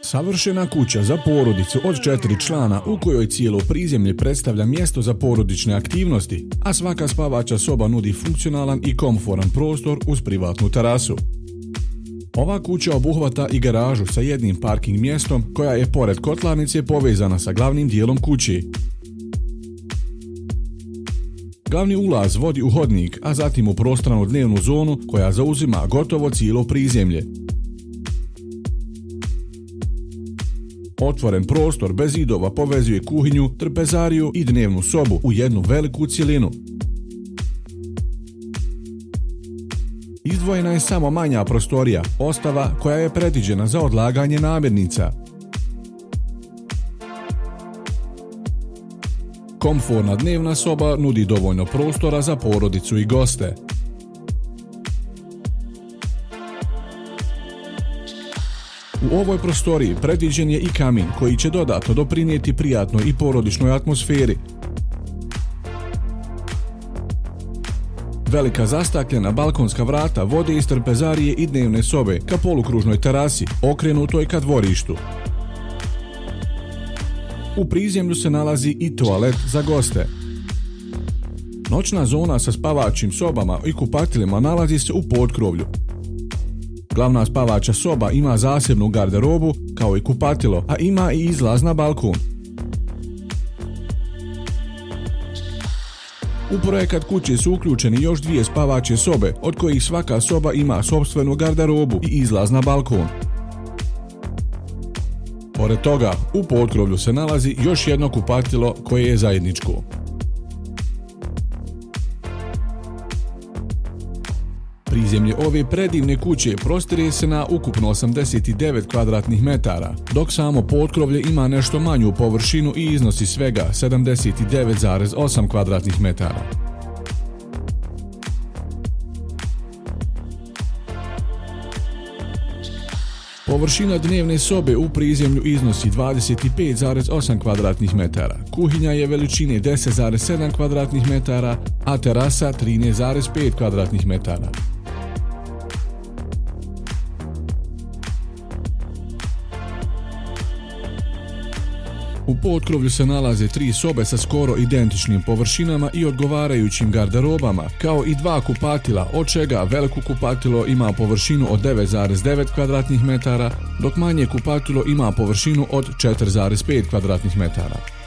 Savršena kuća za porodicu od 4 člana u kojoj cijelo prizemlje predstavlja mjesto za porodične aktivnosti, a svaka spavača soba nudi funkcionalan i komforan prostor uz privatnu terasu. Ova kuća obuhvata i garažu sa jednim parking mjestom koja je pored kotlarnice povezana sa glavnim dijelom kuće. Glavni ulaz vodi u hodnik, a zatim u prostranu dnevnu zonu koja zauzima gotovo cijelo prizemlje. Otvoren prostor bez zidova povezuje kuhinju, trpezariju i dnevnu sobu u jednu veliku cjelinu. Izdvojena je samo manja prostorija, ostava koja je predviđena za odlaganje namirnica. Komforna dnevna soba nudi dovoljno prostora za porodicu i goste. U ovoj prostoriji predviđen je i kamin koji će dodatno doprinijeti prijatnoj i porodičnoj atmosferi. Velika zastakljena balkonska vrata vode iz trpezarije i dnevne sobe ka polukružnoj terasi, okrenutoj ka dvorištu. U prizemlju se nalazi i toalet za goste. Noćna zona sa spavačim sobama i kupatilima nalazi se u potkrovlju. Glavna spavača soba ima zasebnu garderobu kao i kupatilo, a ima i izlaz na balkon. U projekat kuće su uključeni još 2 spavače sobe, od kojih svaka soba ima sopstvenu garderobu i izlaz na balkon. Pored toga, u potkrovlju se nalazi još jedno kupatilo koje je zajedničko. Prizemlje ove predivne kuće prostire se na ukupno 89 kvadratnih metara, dok samo potkrovlje ima nešto manju površinu i iznosi svega 79,8 kvadratnih metara. Površina dnevne sobe u prizemlju iznosi 25,8 kvadratnih metara, kuhinja je veličine 10,7 kvadratnih metara, a terasa 13,5 kvadratnih metara. U potkrovlju se nalaze 3 sobe sa skoro identičnim površinama i odgovarajućim garderobama, kao i 2 kupatila, od čega veliko kupatilo ima površinu od 9,9 kvadratnih metara, dok manje kupatilo ima površinu od 4,5 kvadratnih metara.